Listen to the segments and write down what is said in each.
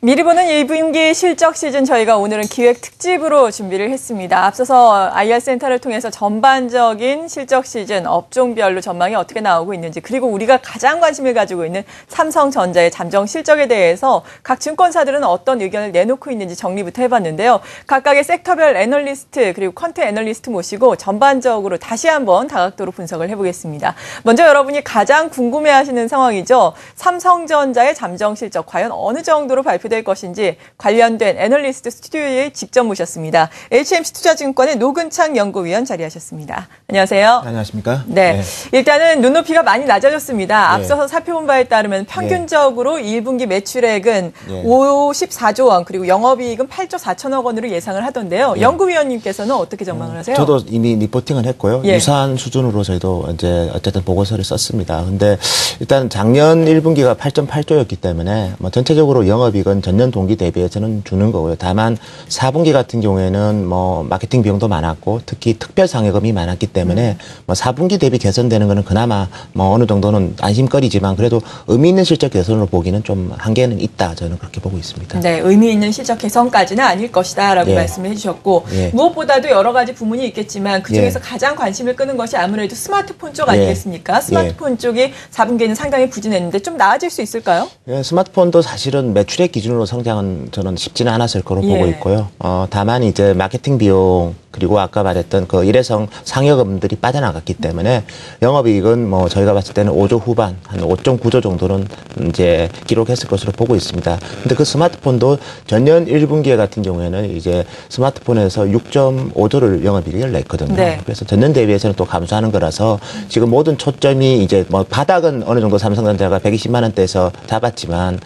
미리 보는 1분기 실적 시즌 저희가 오늘은 기획 특집으로 준비를 했습니다. 앞서서 IR센터를 통해서 전반적인 실적 시즌 업종별로 전망이 어떻게 나오고 있는지, 그리고 우리가 가장 관심을 가지고 있는 삼성전자의 잠정 실적에 대해서 각 증권사들은 어떤 의견을 내놓고 있는지 정리부터 해봤는데요. 각각의 섹터별 애널리스트 그리고 컨텐츠 애널리스트 모시고 전반적으로 다시 한번 다각도로 분석을 해보겠습니다. 먼저 여러분이 가장 궁금해하시는 상황이죠. 삼성전자의 잠정 실적 과연 어느 정도로 발표될 것인지 관련된 애널리스트 스튜디오에 직접 모셨습니다. HMC 투자증권의 노근창 연구위원 자리하셨습니다. 안녕하세요. 안녕하십니까? 네. 일단은 눈높이가 많이 낮아졌습니다. 앞서서 살펴본 바에 따르면 평균적으로 1분기 매출액은 54조 원, 그리고 영업이익은 8조 4천억 원으로 예상을 하던데요. 연구위원님께서는 어떻게 전망을 하세요? 저도 이미 리포팅을 했고요. 유사한 수준으로 저희도 이제 어쨌든 보고서를 썼습니다. 근데 일단 작년 1분기가 8.8조였기 때문에 뭐 전체적으로 영업이익은 전년 동기 대비해서는 주는 거고요. 다만 4분기 같은 경우에는 뭐 마케팅 비용도 많았고 특히 특별 상여금이 많았기 때문에 뭐 4분기 대비 개선되는 거는 그나마 뭐 어느 정도는 안심거리지만 그래도 의미 있는 실적 개선으로 보기는 좀 한계는 있다. 저는 그렇게 보고 있습니다. 네, 의미 있는 실적 개선까지는 아닐 것이다라고 말씀을 해주셨고 무엇보다도 여러 가지 부문이 있겠지만 그중에서 가장 관심을 끄는 것이 아무래도 스마트폰 쪽 아니겠습니까? 스마트폰 쪽이 4분기에는 상당히 부진했는데 좀 나아질 수 있을까요? 스마트폰도 사실은 매출액 기준으로 성장은 저는 쉽지는 않았을 거로 보고 있고요. 다만 이제 마케팅 비용 그리고 아까 말했던 그 일회성 상여금들이 빠져나갔기 때문에 영업이익은 뭐 저희가 봤을 때는 5조 후반, 한 5.9조 정도는 이제 기록했을 것으로 보고 있습니다. 근데 그 스마트폰도 전년 1분기에 같은 경우에는 이제 스마트폰에서 6.5조를 영업이익을 냈거든요. 그래서 전년 대비해서는 또 감소하는 거라서 지금 모든 초점이 이제 뭐 바닥은 어느 정도 삼성전자가 120만 원대에서 잡았지만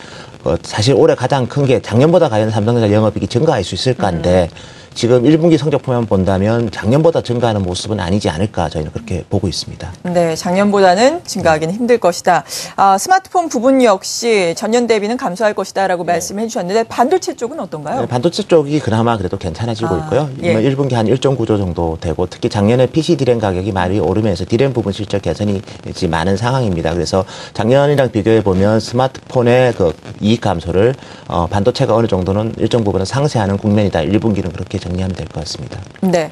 사실 올해 가장 큰 게 작년보다 과연 삼성전자 영업이익이 증가할 수 있을까인데 지금 1분기 성적표만 본다면 작년보다 증가하는 모습은 아니지 않을까 저희는 그렇게 보고 있습니다. 네, 작년보다는 증가하기는 힘들 것이다. 스마트폰 부분 역시 전년 대비는 감소할 것이다라고 말씀해 주셨는데 반도체 쪽은 어떤가요? 네, 반도체 쪽이 그나마 그래도 괜찮아지고 있고요. 1분기 한 1.9조 정도 되고 특히 작년에 PC 디램 가격이 많이 오르면서 디램 부분 실적 개선이 많은 상황입니다. 그래서 작년이랑 비교해 보면 스마트폰의 그 이익 감소를 반도체가 어느 정도는 일정 부분은 상쇄하는 국면이다. 1분기는 그렇게 정리하면 될 것 같습니다. 네.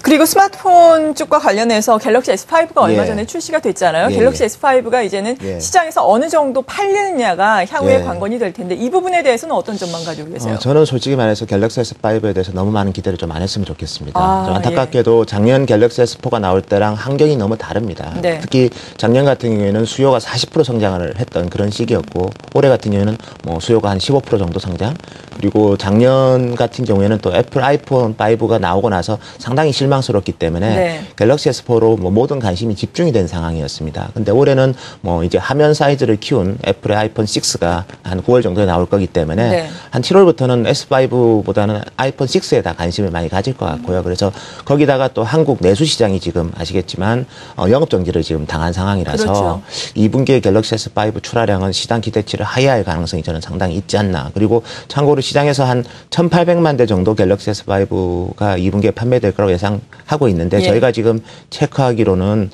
그리고 스마트폰 쪽과 관련해서 갤럭시 S5가 얼마 전에 출시가 됐잖아요. 갤럭시 S5가 이제는 시장에서 어느 정도 팔리느냐가 향후에 관건이 될 텐데 이 부분에 대해서는 어떤 점만 가지고 계세요? 저는 솔직히 말해서 갤럭시 S5에 대해서 너무 많은 기대를 좀 안 했으면 좋겠습니다. 좀 안타깝게도 작년 갤럭시 S4가 나올 때랑 환경이 너무 다릅니다. 특히 작년 같은 경우에는 수요가 40% 성장을 했던 그런 시기였고 올해 같은 경우에는 뭐 수요가 한 15% 정도 성장, 그리고 작년 같은 경우에는 또 애플 아이폰 5가 나오고 나서 상당히 실망스럽기 때문에 갤럭시 S4로 뭐 모든 관심이 집중이 된 상황이었습니다. 근데 올해는 뭐 이제 화면 사이즈를 키운 애플의 아이폰 6가 한 9월 정도에 나올 거기 때문에 한 7월부터는 S5보다는 아이폰 6에다 관심을 많이 가질 것 같고요. 그래서 거기다가 또 한국 내수 시장이 지금 아시겠지만 영업 정지를 지금 당한 상황이라서 2분기에 갤럭시 S5 출하량은 시장 기대치를 하회할 가능성이 저는 상당히 있지 않나. 그리고 참고로 시장에서 한 1,800만 대 정도 갤럭시 S5가 2분기에 판매될 거라고 예상하고 있는데 저희가 지금 체크하기로는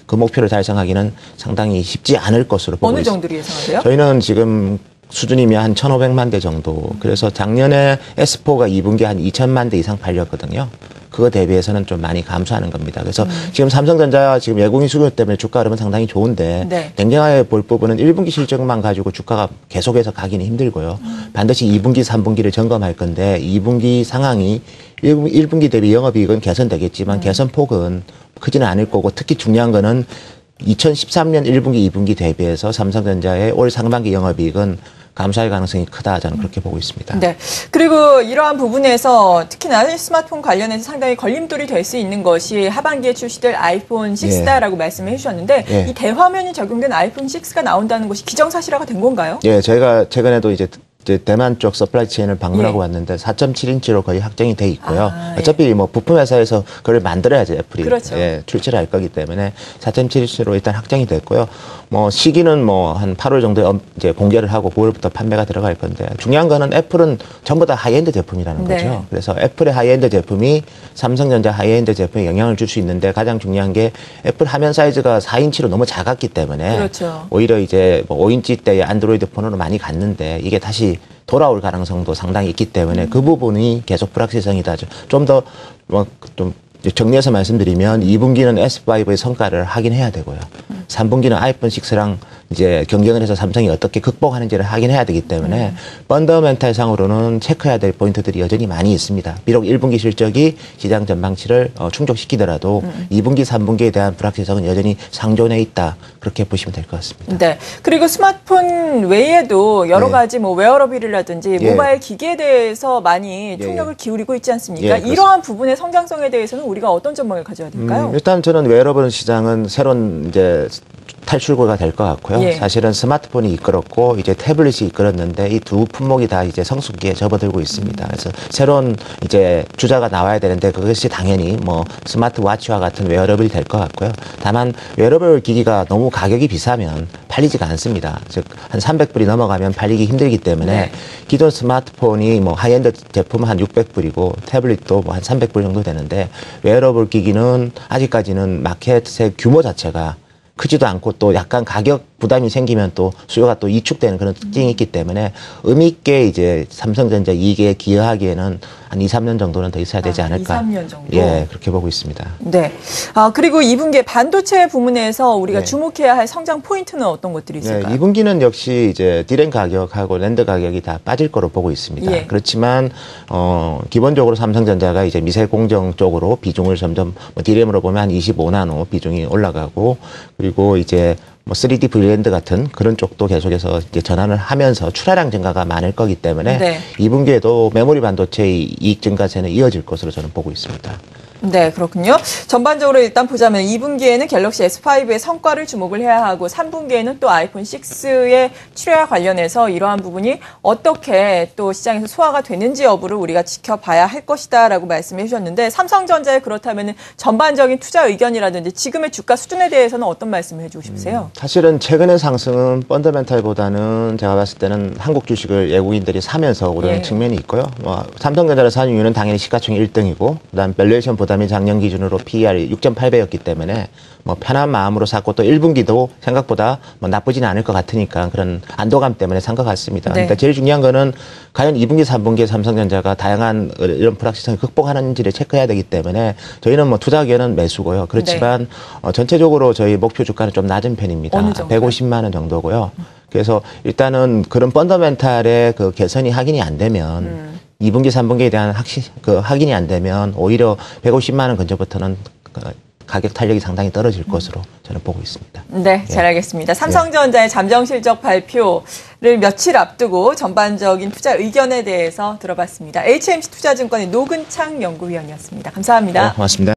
그 목표를 달성하기는 상당히 쉽지 않을 것으로 보고 있습니다. 어느 정도로 예상하세요? 저희는 지금 수준이면 한 1,500만 대 정도. 그래서 작년에 S4가 2분기에 한 2,000만 대 이상 팔렸거든요. 그거 대비해서는 좀 많이 감소하는 겁니다. 그래서 지금 삼성전자 지금 외국인 수요 때문에 주가 흐름은 상당히 좋은데 냉정하게 볼 부분은 1분기 실적만 가지고 주가가 계속해서 가기는 힘들고요. 반드시 2분기, 3분기를 점검할 건데 2분기 상황이 1분기 대비 영업이익은 개선되겠지만 개선폭은 크지는 않을 거고 특히 중요한 거는 2013년 1분기, 2분기 대비해서 삼성전자의 올 상반기 영업이익은 감소할 가능성이 크다. 저는 그렇게 보고 있습니다. 네. 그리고 이러한 부분에서 특히나 스마트폰 관련해서 상당히 걸림돌이 될 수 있는 것이 하반기에 출시될 아이폰 6다라고 말씀을 해주셨는데 이 대화면이 적용된 아이폰 6가 나온다는 것이 기정사실화가 된 건가요? 저희가 최근에도 이제 이제 대만 쪽 서플라이 체인을 방문하고 왔는데 4.7인치로 거의 확정이 돼 있고요. 어차피 뭐 부품 회사에서 그걸 만들어야지 애플이 그렇죠. 출시를 할 거기 때문에 4.7인치로 일단 확정이 됐고요. 뭐 시기는 뭐 한 8월 정도에 이제 공개를 하고 9월부터 판매가 들어갈 건데 중요한 거는 애플은 전부 다 하이엔드 제품이라는 거죠. 그래서 애플의 하이엔드 제품이 삼성전자 하이엔드 제품에 영향을 줄 수 있는데 가장 중요한 게 애플 화면 사이즈가 4인치로 너무 작았기 때문에 그렇죠. 오히려 이제 뭐 5인치 대의 안드로이드 폰으로 많이 갔는데 이게 다시 돌아올 가능성도 상당히 있기 때문에 그 부분이 계속 불확실성이다. 좀 더 좀 정리해서 말씀드리면 2분기는 S5의 성과를 확인해야 되고요. 3분기는 아이폰 6랑 이제 경쟁을 해서 삼성이 어떻게 극복하는지를 확인해야 되기 때문에 펀더멘탈 상으로는 체크해야 될 포인트들이 여전히 많이 있습니다. 비록 1분기 실적이 시장 전망치를 충족시키더라도 2분기, 3분기에 대한 불확실성은 여전히 상존해 있다. 그렇게 보시면 될 것 같습니다. 네. 그리고 스마트폰 외에도 여러 가지 뭐 웨어러블이라든지 모바일 기기에 대해서 많이 총력을 기울이고 있지 않습니까? 이러한 부분의 성장성에 대해서는 우리가 어떤 전망을 가져야 될까요? 일단 저는 웨어러블 시장은 새로운 이제 탈출구가 될 것 같고요. 사실은 스마트폰이 이끌었고 이제 태블릿이 이끌었는데 이 두 품목이 다 이제 성숙기에 접어들고 있습니다. 그래서 새로운 이제 주자가 나와야 되는데 그것이 당연히 뭐 스마트워치와 같은 웨어러블이 될 것 같고요. 다만 웨어러블 기기가 너무 가격이 비싸면 팔리지가 않습니다. 즉 한 300불이 넘어가면 팔리기 힘들기 때문에 기존 스마트폰이 뭐 하이엔드 제품 한 600불이고 태블릿도 뭐 한 300불 정도 되는데 웨어러블 기기는 아직까지는 마켓의 규모 자체가 크지도 않고 또 약간 가격 부담이 생기면 또 수요가 또 이축되는 그런 특징이 있기 때문에 의미 있게 이제 삼성전자 이익에 기여하기에는 한 2, 3년 정도는 더 있어야 되지 않을까. 2, 3년 정도? 예, 그렇게 보고 있습니다. 네. 그리고 2분기에 반도체 부문에서 우리가 주목해야 할 성장 포인트는 어떤 것들이 있을까요? 네, 2분기는 역시 이제 디램 가격하고 랜드 가격이 다 빠질 거로 보고 있습니다. 그렇지만 기본적으로 삼성전자가 이제 미세 공정 쪽으로 비중을 점점 뭐 디램으로 보면 한 25나노 비중이 올라가고 그리고 이제 뭐 3D 브이랜드 같은 그런 쪽도 계속해서 이제 전환을 하면서 출하량 증가가 많을 거기 때문에 2분기에도 메모리 반도체의 이익 증가세는 이어질 것으로 저는 보고 있습니다. 네, 그렇군요. 전반적으로 일단 보자면 2분기에는 갤럭시 S5의 성과를 주목을 해야 하고 3분기에는 또 아이폰 6의 출하와 관련해서 이러한 부분이 어떻게 또 시장에서 소화가 되는지 여부를 우리가 지켜봐야 할 것이다라고 말씀해 주셨는데 삼성전자에 그렇다면 전반적인 투자 의견이라든지 지금의 주가 수준에 대해서는 어떤 말씀을 해주고 싶으세요? 사실은 최근의 상승은 펀더멘탈보다는 제가 봤을 때는 한국 주식을 외국인들이 사면서 오르는 측면이 있고요. 삼성전자를 사는 이유는 당연히 시가총액 1등이고 그다음 밸류에이션 보다 그다음에 작년 기준으로 PER이 6.8배였기 때문에 뭐 편한 마음으로 샀고 또 1분기도 생각보다 뭐 나쁘지는 않을 것 같으니까 그런 안도감 때문에 산 것 같습니다. 그러니까 제일 중요한 거는 과연 2분기, 3분기에 삼성전자가 다양한 이런 불확실성을 극복하는지를 체크해야 되기 때문에 저희는 뭐 투자 의견은 매수고요. 그렇지만 전체적으로 저희 목표 주가는 좀 낮은 편입니다. 150만 원 정도고요. 그래서 일단은 그런 펀더멘탈의 그 개선이 확인이 안 되면 2분기, 3분기에 대한 확인이 안 되면 오히려 150만 원 근처부터는 가격 탄력이 상당히 떨어질 것으로 저는 보고 있습니다. 네, 잘 알겠습니다. 삼성전자의 잠정 실적 발표를 며칠 앞두고 전반적인 투자 의견에 대해서 들어봤습니다. HMC 투자증권의 노근창 연구위원이었습니다. 감사합니다. 고맙습니다.